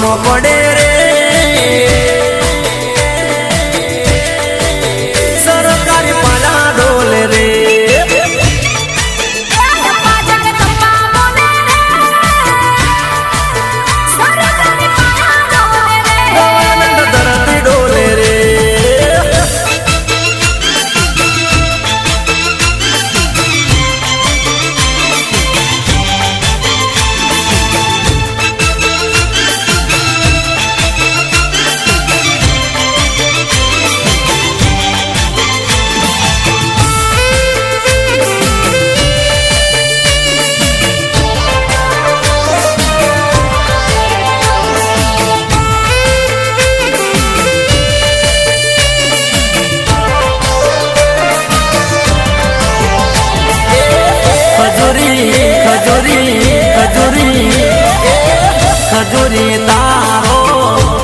નો પડે રે સરકારી પાલા ડોલે રે ધરતી ડોલે રે ખજૂરી તારો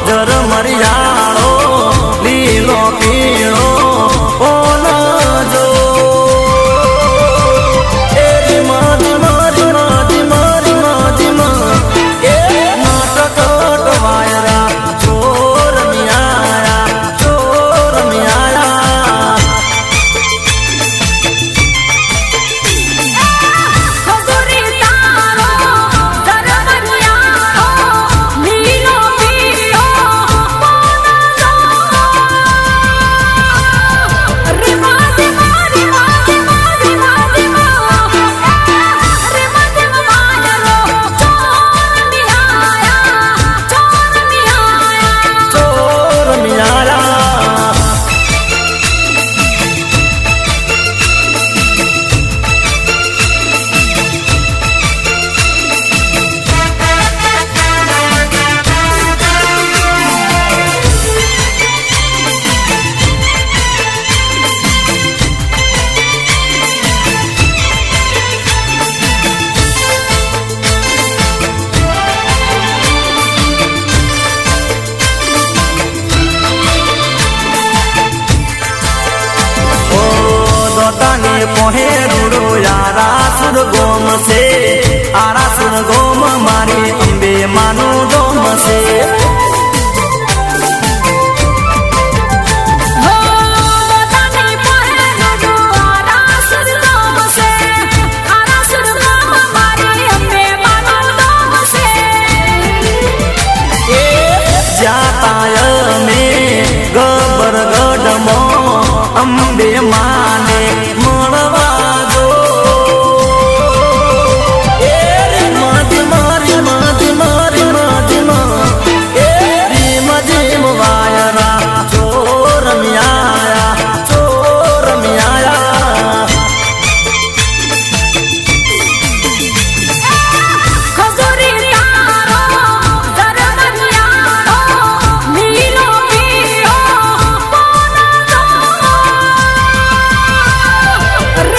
જર મરિયાળો લીલો પીળો ઓનો જો એ ધીમા ધીમા ધીમા ધીમા ધીમા ધીમા એ નાટક વાયરા ચોર મિયાયા ચોર મિયાયા પોહેરુડો યારાસુર ગોમ છે આરાસુર ગોમ મારી અંબે માનું ડોમ છે અંબે માને મળવા દો એ મારી મારી મારી મારી મારી એ રીમ જીમ વાયરા ચોર મિયાયા ચોર મિયાયા Re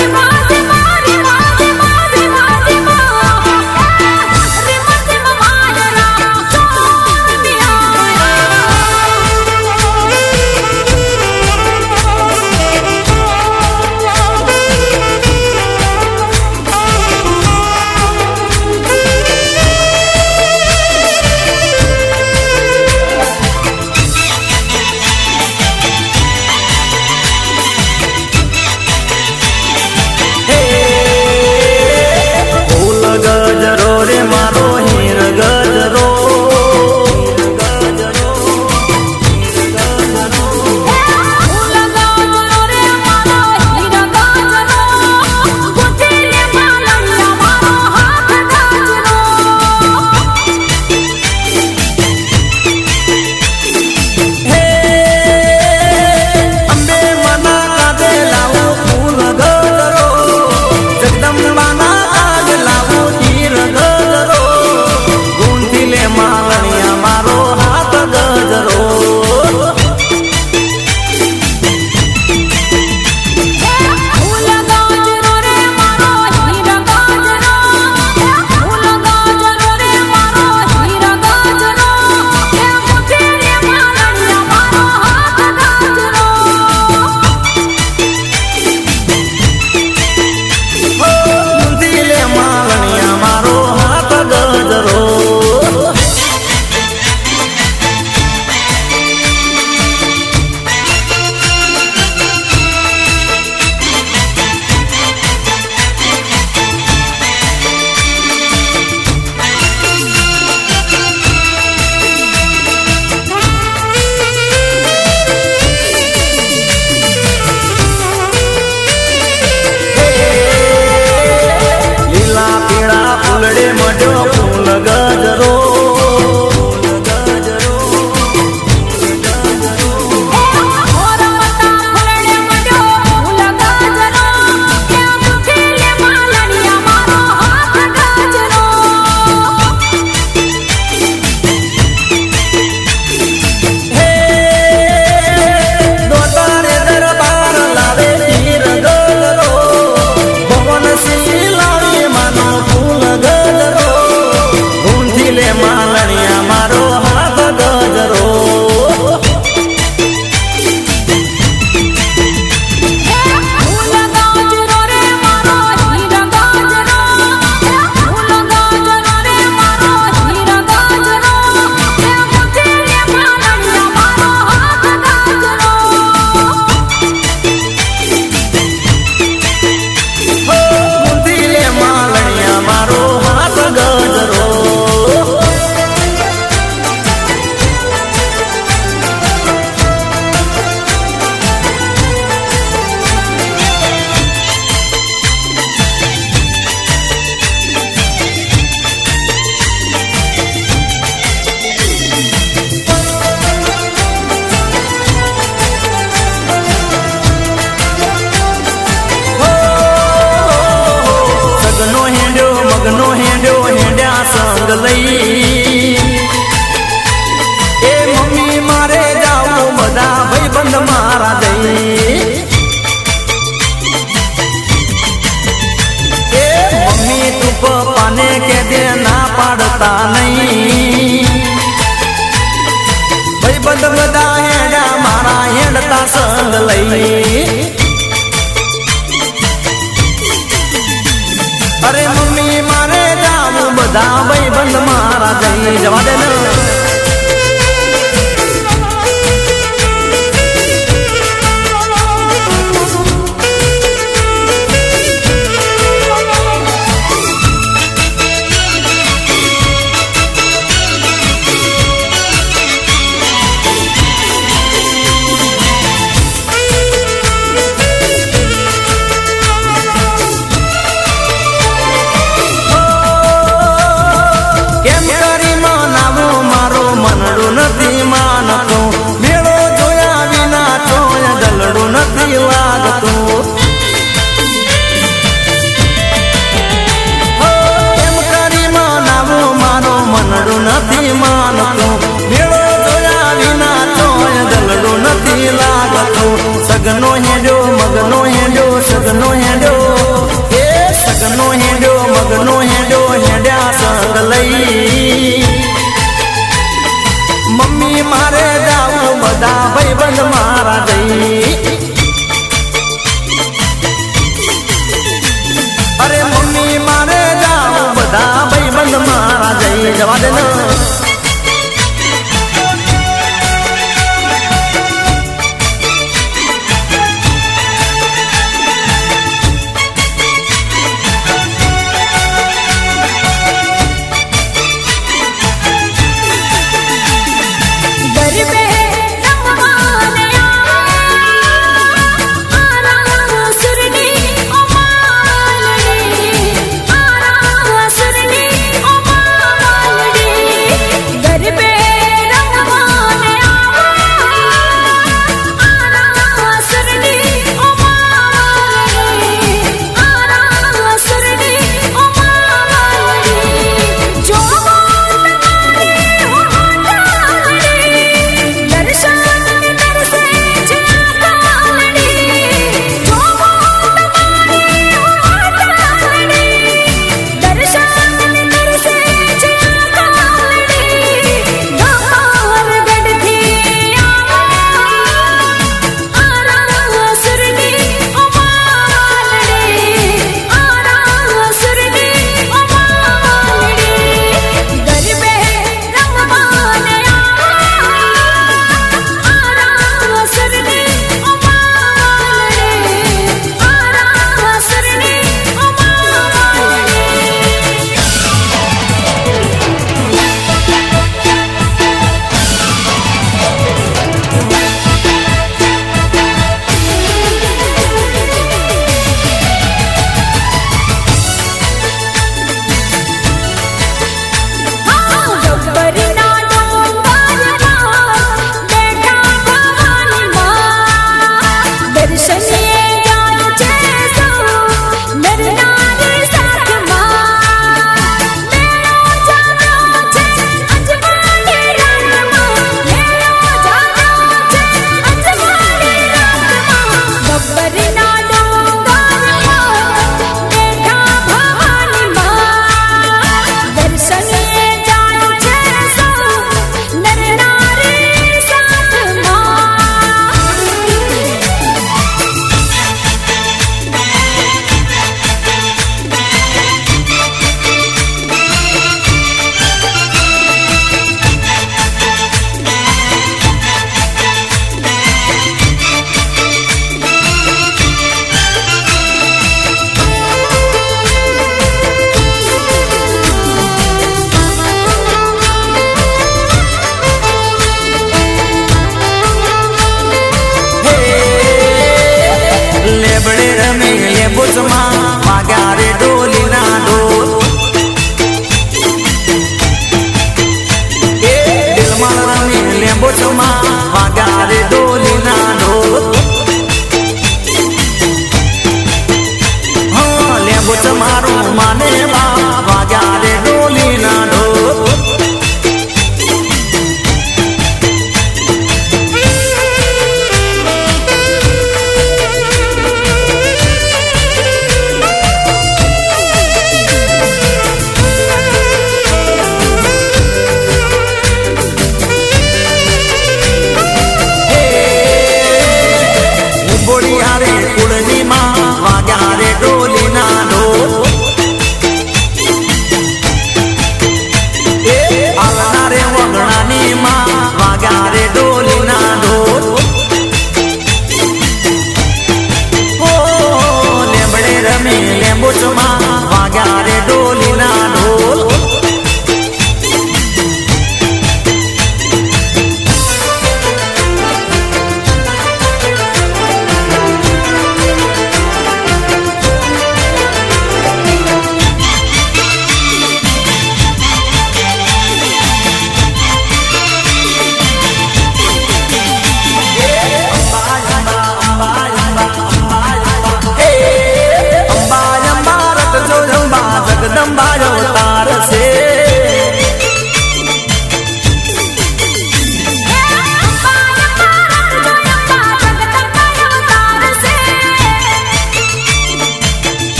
માનતા નહીં ભાઈબંધ બધા હેડા મારા હેડતા સંગ લઈ અરે મમ્મી મારે જાવું બધા ભાઈબંધ મારા જઈ જવા દે ને નથી માનતો મેળો જોયા વિના તોય દલડો નથી લાગતો સગનો હેડ્યો મગનો હેડ્યો સગનો હેડ્યો એ સગનો હેડ્યો મગનો હેડ્યો હેડ્યા સંગ લઈ મમ્મી મારે જાવું બધા ભાઈબંધ મારા જઈ અરે મમ્મી મારે જાવું બધા ભાઈબંધ મારા જઈ જવા દે ને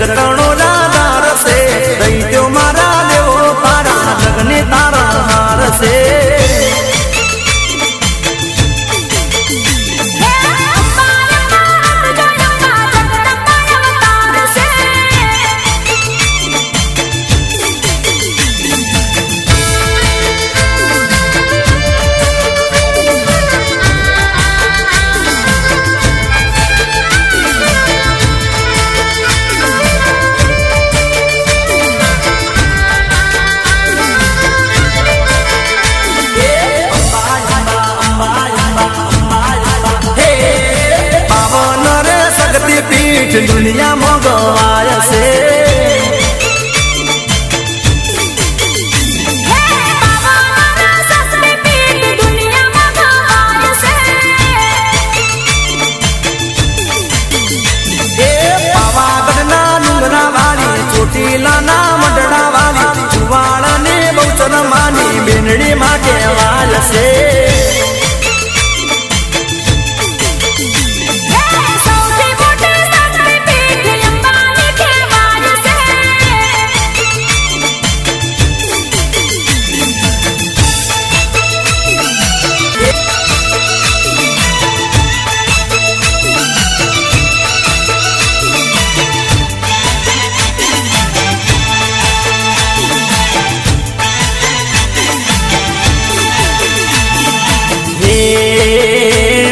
જગતણો રાધાર છે દૈત્યો મારા દેવો પારા જગને તારા હાર છે દુનિયા મોગવાય છે પાવાગઢના ડુંગરા વાળી ચોટીલાના મઢડા વાળી ચુવાળ ને બહુચર માની બેનડી માં કહેવાય છે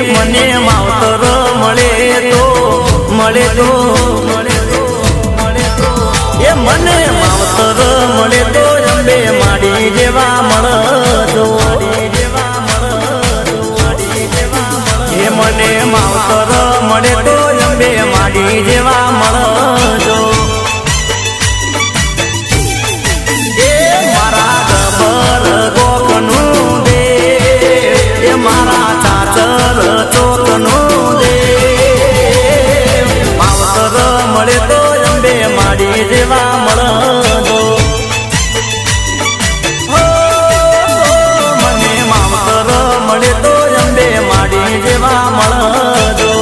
મને માવતર મળે તો એ મને માવતર મળે તો અંબે માડી જેવા મળજો એ મને માવતર મળે તો અંબે માડી જેવા મળજો એ મારા ગબર ગોકનું દે એ મારા ચાચર ચોકનું દે માવતર મળે તો અંબે માડી જેવા મળજો મને માવતર મળે તો અંબે માડી જેવા મળજો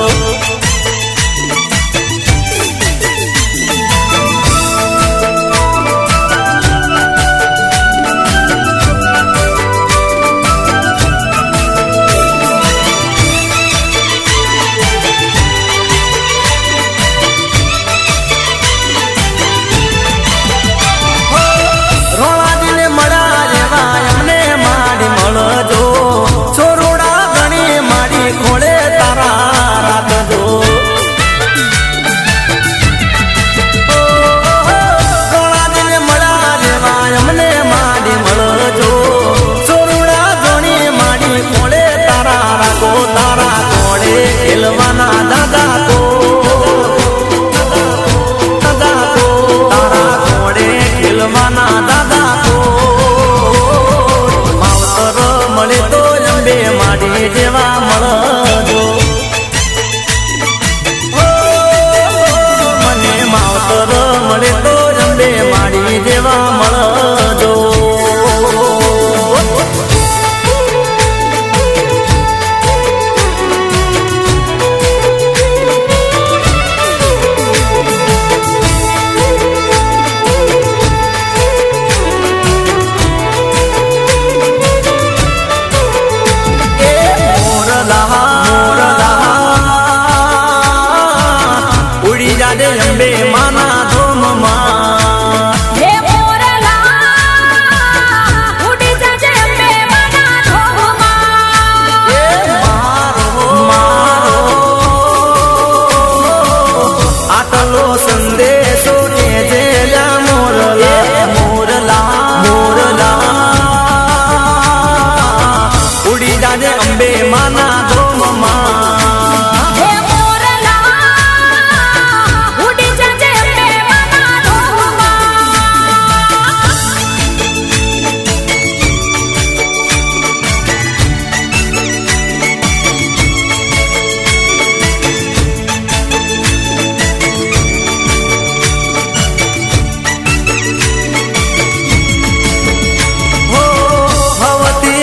જેવા મળજો મને માવતર મળે તો અંબે માડી જેવા મળજો અંબે માના ધોમમાં હે મોરલા ઉડી જાજે અંબે માના ધોમમાં હે મારો આટલો સંદેશો કે જેલા મોરલા ઉડી જાજે અંબે માના ધોમમાં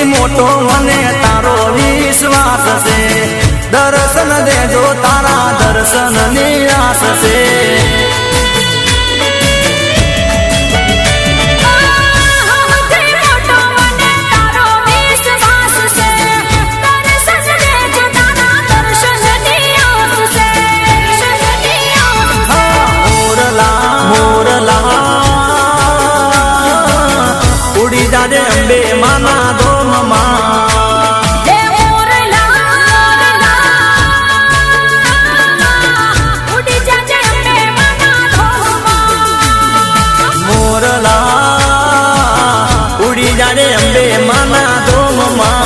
મોટો મને તારો વિશ્વાસ છે દર્શન દેજો તારા દર્શન ની આસ છે જાડે અંબે માના ધોમમાં જાડે અંબે માના ધોમમાં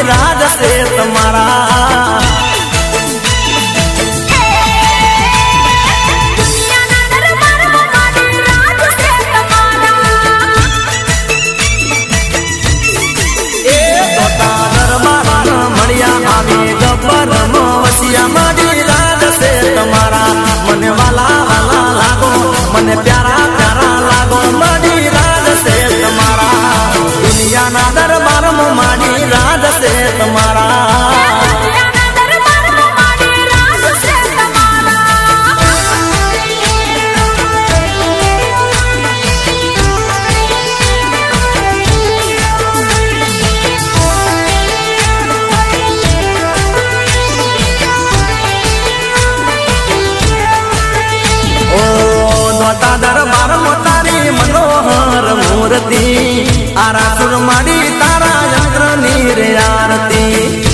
રાજ છે તમારા મળ્યા આવી ગબ્બર વસિયા માડી રાજ છે તમારા મને વાલા વાલા લાગો મને પ્યારા પ્યારા લાગો માડી રાજ છે તમારા દુનિયાના દરબારમાં માડી રાજ છે તમારા દરબાર મોતારી મનોહર મૂર્તિ આરાસુર માડી તારા યંત્ર ની રે આરતી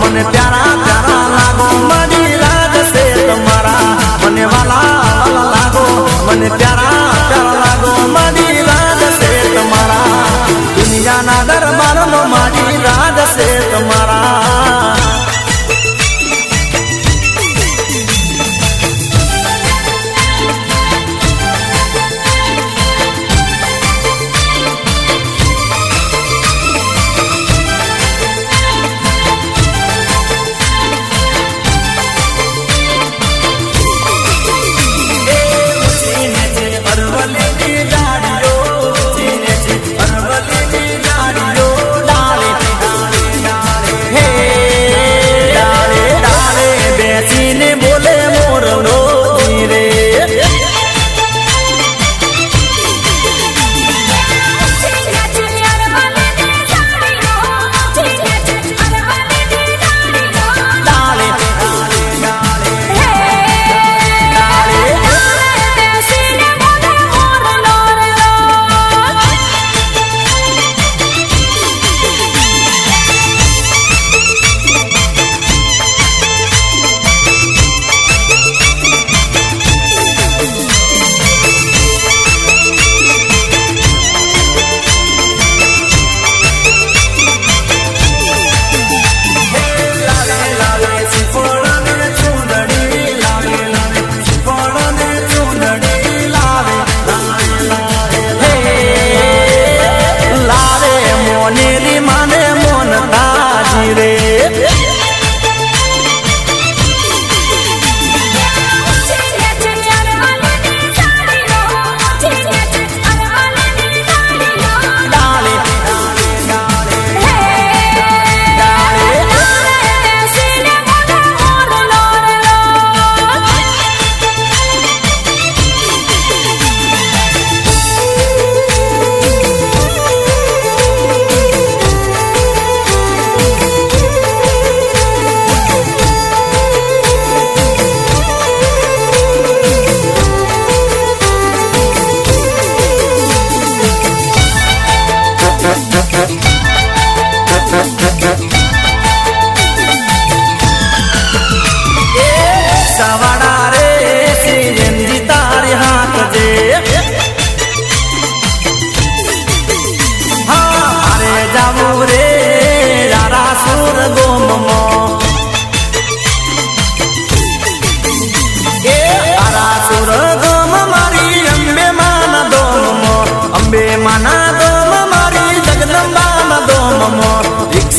મને પ્યારા પ્યારા લાગો માડી રાજ છે તમારા મને વાલા વાલા લાગો મને પ્યારા પ્યારા લાગો માડી રાજ છે તમારા દુનિયાના દરબારનો માડી રાજ છે તમારા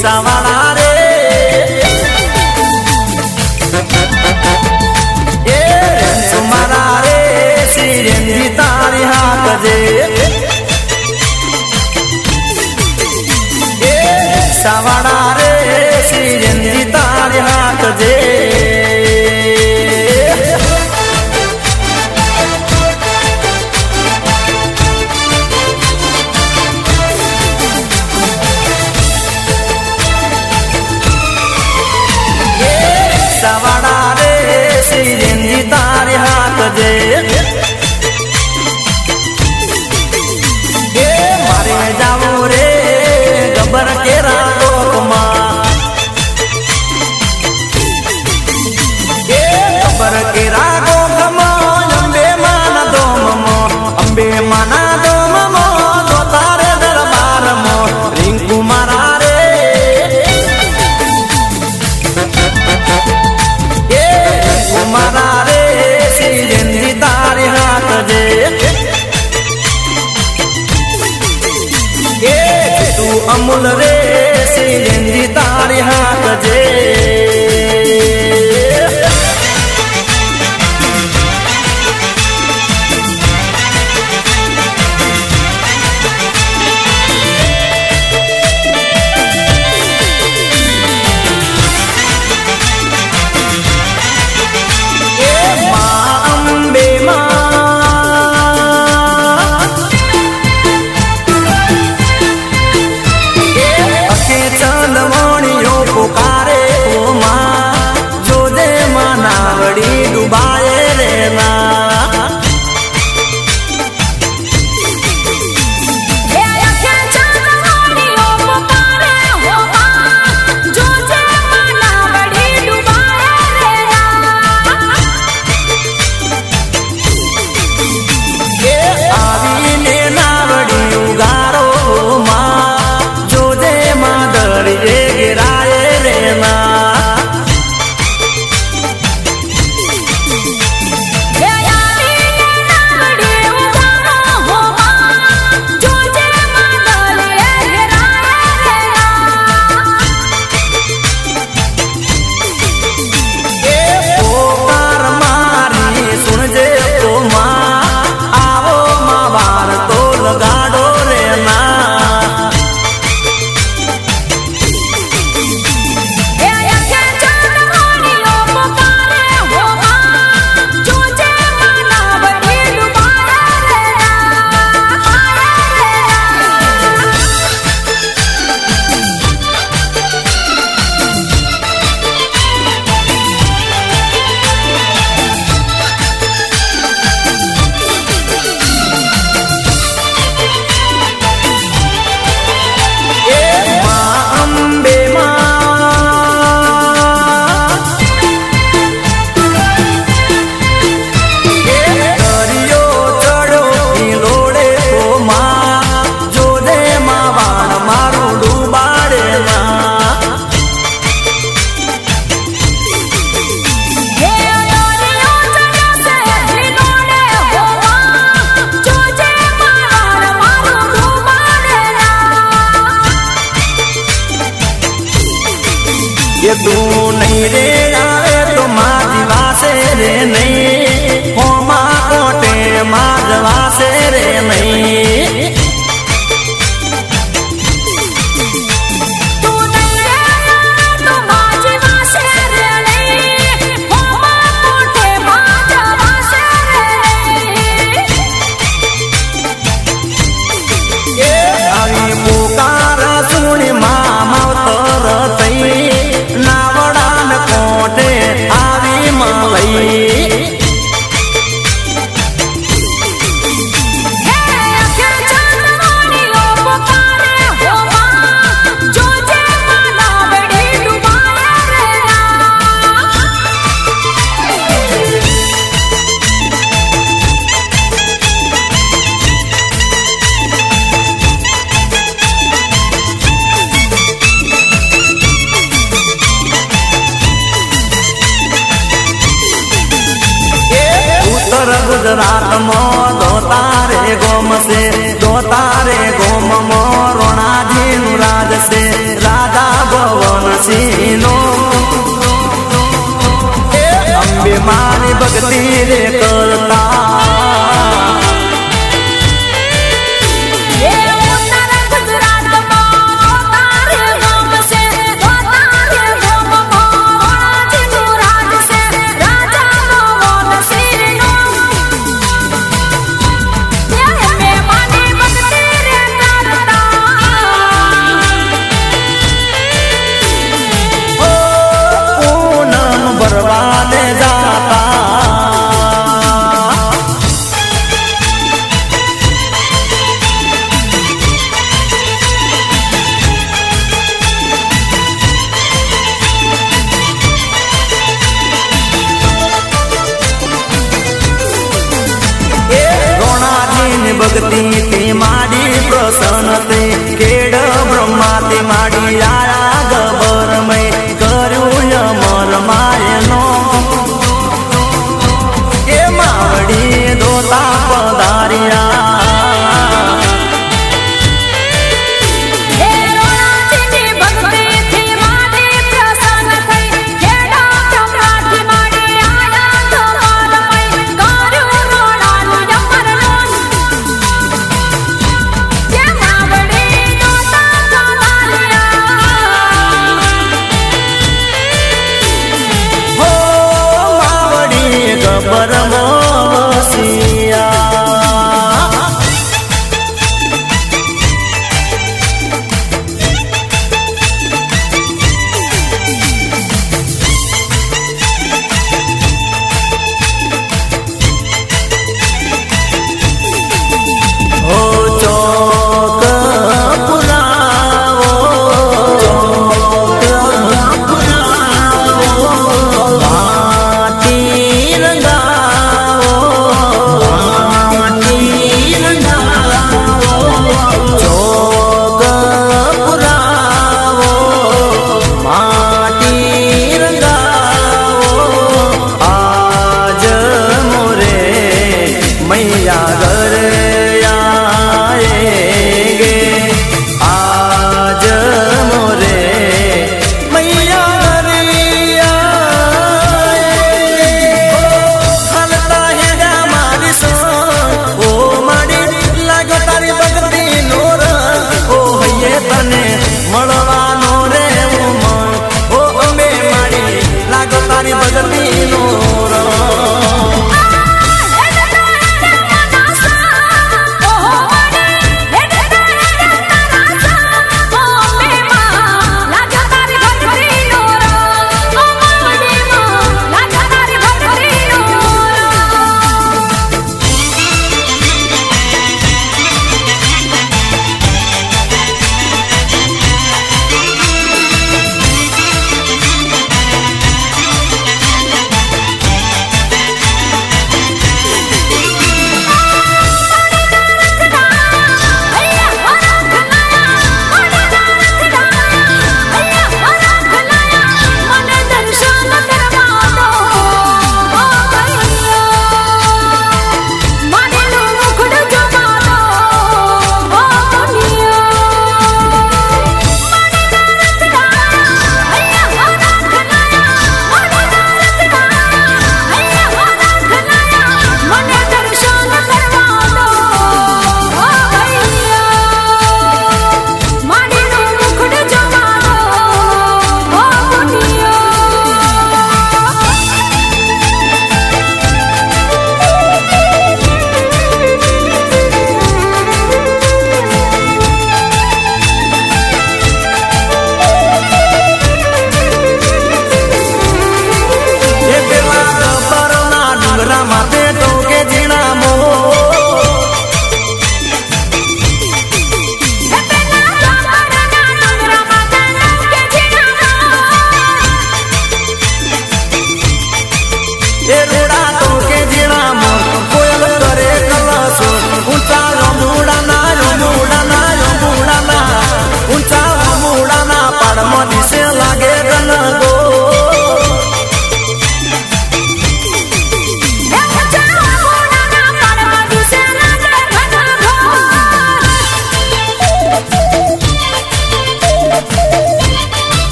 રિક્ષાવાળા રે એ મારા રે સિરેન્જી તારી હાકજે એ રિક્ષાવાળા રે સિરેન્જી તારી હાકજે સવાડા રે સિરેન્જી તારી હાકજે એ મારે જાવું રે ગબર કેરા લોકમાં એ ગબર કેરા ગોખમાં અંબે માના દોમમાં અંબે માના દોમમાં તો તારે દરબારમાં રિંકુ મારા રે મારા રે સિરેન્જી તારી હાકજે એ તું અમૂલ રે સિરેન્જી તારી હાકજે ડુબાએ રે ના આવીને નાવડી ઉગારો માં જોજે માં દરિયે ગિરાએ રે ના ये तू नहीं रे आवे तो माजवासे रे नहीं हो माँ कोटे माजवासे रे नहीं गुजरात में दोतारे गोम से दोतारे गोम में रोणाजी राज से राजा ભક્તિ રે કરતા ભક્તિ તે માડી પ્રસન્ન તે કેડ બ્રહ્મા તે માડી આયા ગબર મય કર્યું અમર માયનો એ માવડી દોતા પધાર્યા Yeah.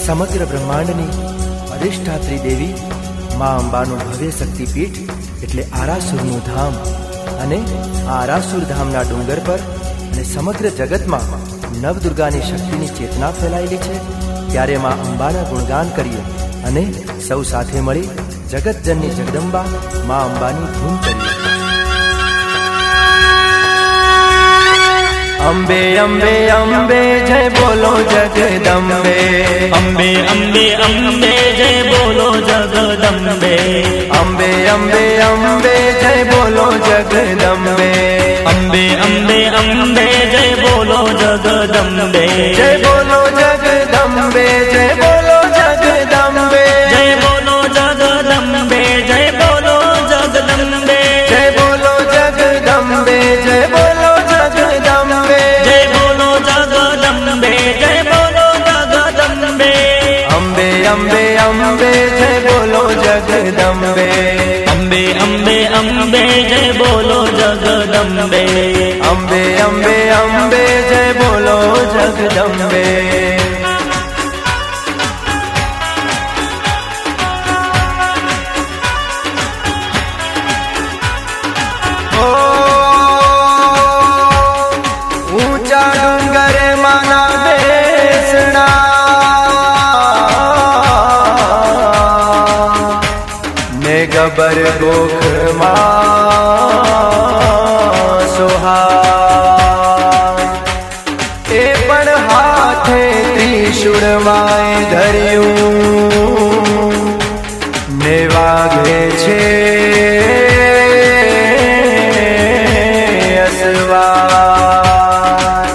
સમગ્ર બ્રહ્માંડની અધિષ્ઠાત્રી દેવી મા અંબાનું ભવ્ય શક્તિપીઠ એટલે આરાસુરનું ધામ. અને આ આરાસુર ધામના ડુંગર પર અને સમગ્ર જગતમાં નવદુર્ગાની શક્તિની ચેતના ફેલાયેલી છે. ત્યારે મા અંબાના ગુણગાન કરીએ અને સૌ સાથે મળી જગતજનની જગદંબા મા અંબાની ધૂમ કરીએ. અંબે અંબે અંબે જય બોલો જગદંબે. અંબે અંબે અંબે જય બોલો જગદંબે. અંબે અંબે અંબે જય બોલો જગદંબે. અંબે અંબે અંબે જય બોલો જગદંબે. જય બોલો જગદંબે. જય બોલો જગદંબે. જય બોલો જગદંબે. જય બોલો જગદંબે. જય બોલો જગદંબે. જય બોલો જગદંબે. જય બોલો જગદંબે. જય બોલો જગદંબે. અંબે અંબે અંબે જય બોલો જગદંબે. અંબે અંબે અંબે જય બોલો જગદંબે. અંબે અંબે અંબે જય બોલો જગદંબે. ઊંચા ડુંગરે માના બેસણા ને ગબર ગોખમાં સોહાય. એ પણ હાથે ત્રિશુળમાય ધર્યું ને વાગે છે અસવાર.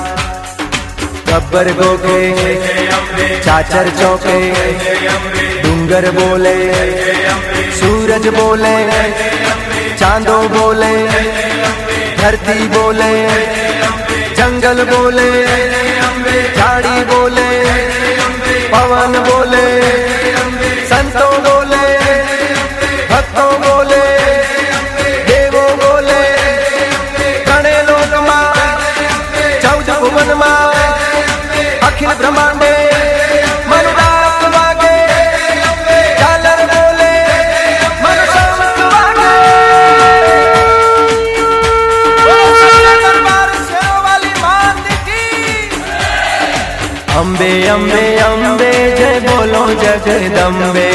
ગબ્બર ગોખે ચાચર ચોકે ડુંગર બોલે सूरज बोले चांदो बोले धरती बोले जंगल बोले झाड़ी बोले पवन बोले संतों बोले भक्तों बोले देवों बोले गणे लोक मां चौद भुवन मां अखिल ब्रह्मांडे અંબે અંબે અંબે જય બોલો જગદંબે.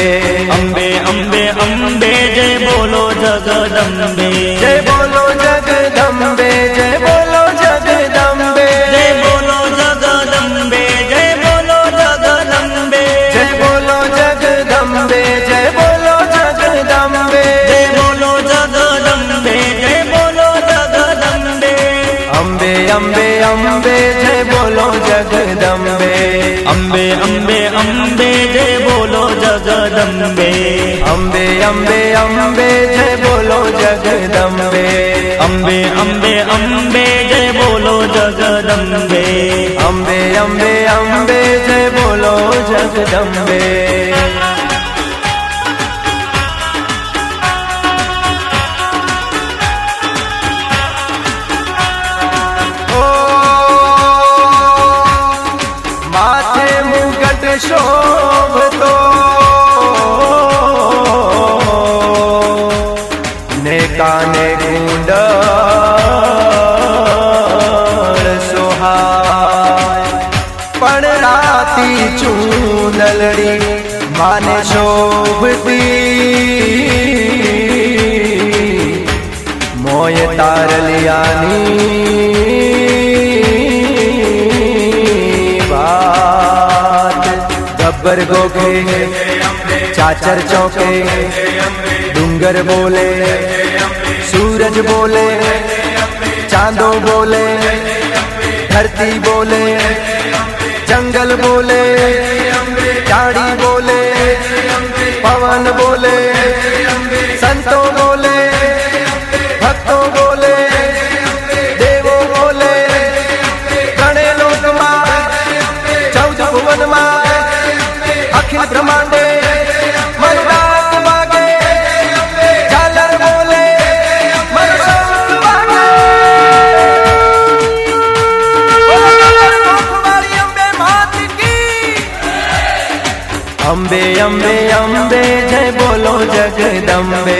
અંબે અંબે અંબે જય બોલો જગદંબે. જય બોલો જગદંબે. જય બોલો જગદંબે. જય બોલો જગદંબે. જય બોલો જગદંબે. જય બોલો જગદંબે. જય બોલો જગદંબે. જય બોલો જગદંબે. જય બોલો જગદંબે. અંબે અંબે અંબે જય બોલો જગદંબે. અંબે અંબે અંબે જય બોલો જગદંબે. અંબે અંબે અંબે જય બોલો જગદંબે. અંબે અંબે અંબે જય બોલો જગદંબે. અંબે અંબે અંબે જય બોલો જગદંબે. શોભતો ને કાને કુંડળ સોહાય. પણ રાતી ચૂંદલડી માને શોભતી મોય તારલિયાની गब्बर गोखे चाचर चौके डूंगर बोले सूरज बोले चांदो बोले धरती बोले जंगल बोले झाड़ी बोले पवन बोले संतों बोले भक्तों बोले देवों बोले गणे लोक मां चौद भुवन मां अखिल ब्रह्मांडे मनरात वागे झालर बोले मनसंग वागे. वाली अंबे मात की અંબે અંબે અંબે જય બોલો જગદંબે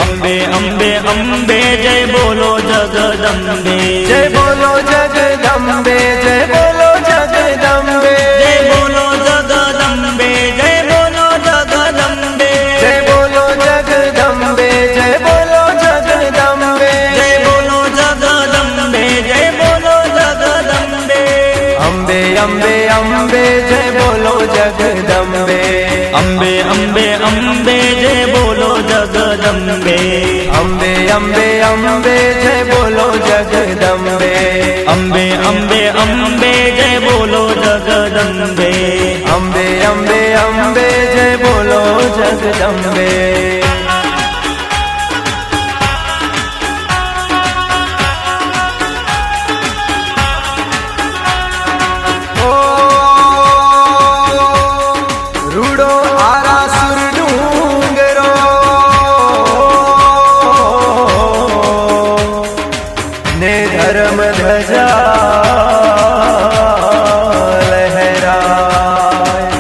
અંબે અંબે અંબે જય બોલો જગદંબે જય બોલો જગદંબે જય બોલો જગદંબે જય બોલો જગદંબે જય બોલો જગદંબે જય બોલો જગદંબે જય બોલો જગદંબે જય બોલો જગદંબે જય બોલો જગદંબે અંબે અંબે અંબે જય બોલો જગદંબે અંબે અંબે અંબે જય બોલો જગદંબે અંબે અંબે અંબે જય બોલો જગદંબે અંબે અંબે અંબે જય બોલો જગદંબે અંબે અંબે અંબે જય બોલો જગદંબે ઓ રૂડો આરાસુર ડુંગરો ને ધર્મ ધજા લહેરાય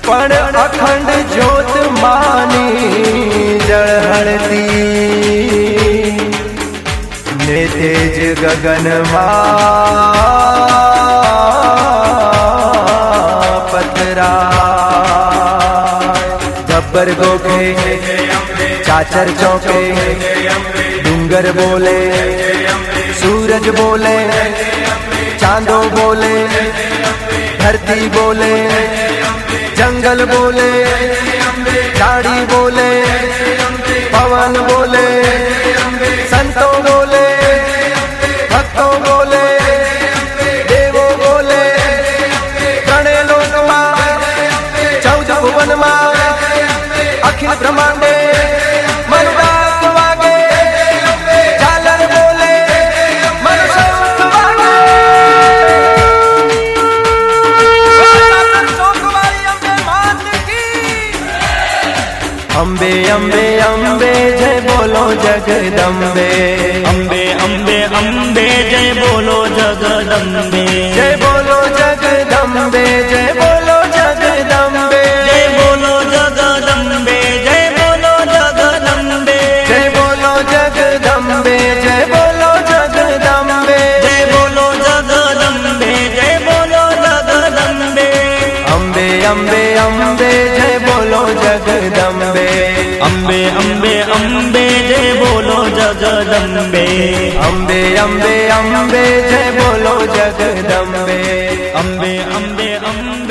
પણ અખંડ જ્યોત માની જળહળતી ને તેજ ગગનમાં પથરાય ગબ્બર ગોખે ચાચર ચોકે ડુંગર બોલે सूरज बोले चांदो बोले धरती बोले जंगल बोले झाड़ी बोले पवन बोले संतों बोले भक्तों बोले देवो बोले गणे लोक मां 14 भुवन मां अखिल ब्रह्मांडे मनुदास वागे झालर बोले अंबे अंबे अंबे जय बोलो जगदंबे अंबे अंबे अंबे जय बोलो जगदंबे जय बोलो जगदंबे जय बोलो जगदंबे जय बोलो जगदंबे जय बोलो जगदंबे जय बोलो जगदंबे जय बोलो जगदंबे जय बोलो जगदंबे जय बोलो जगदंबे अंबे अंबे अंबे जय बोलो जगदंबे अंबे अंबे अंबे जय बोलो जगदंबे अंबे अंबे अंबे जय बोलो जगदंबे अंबे अंबे अंबे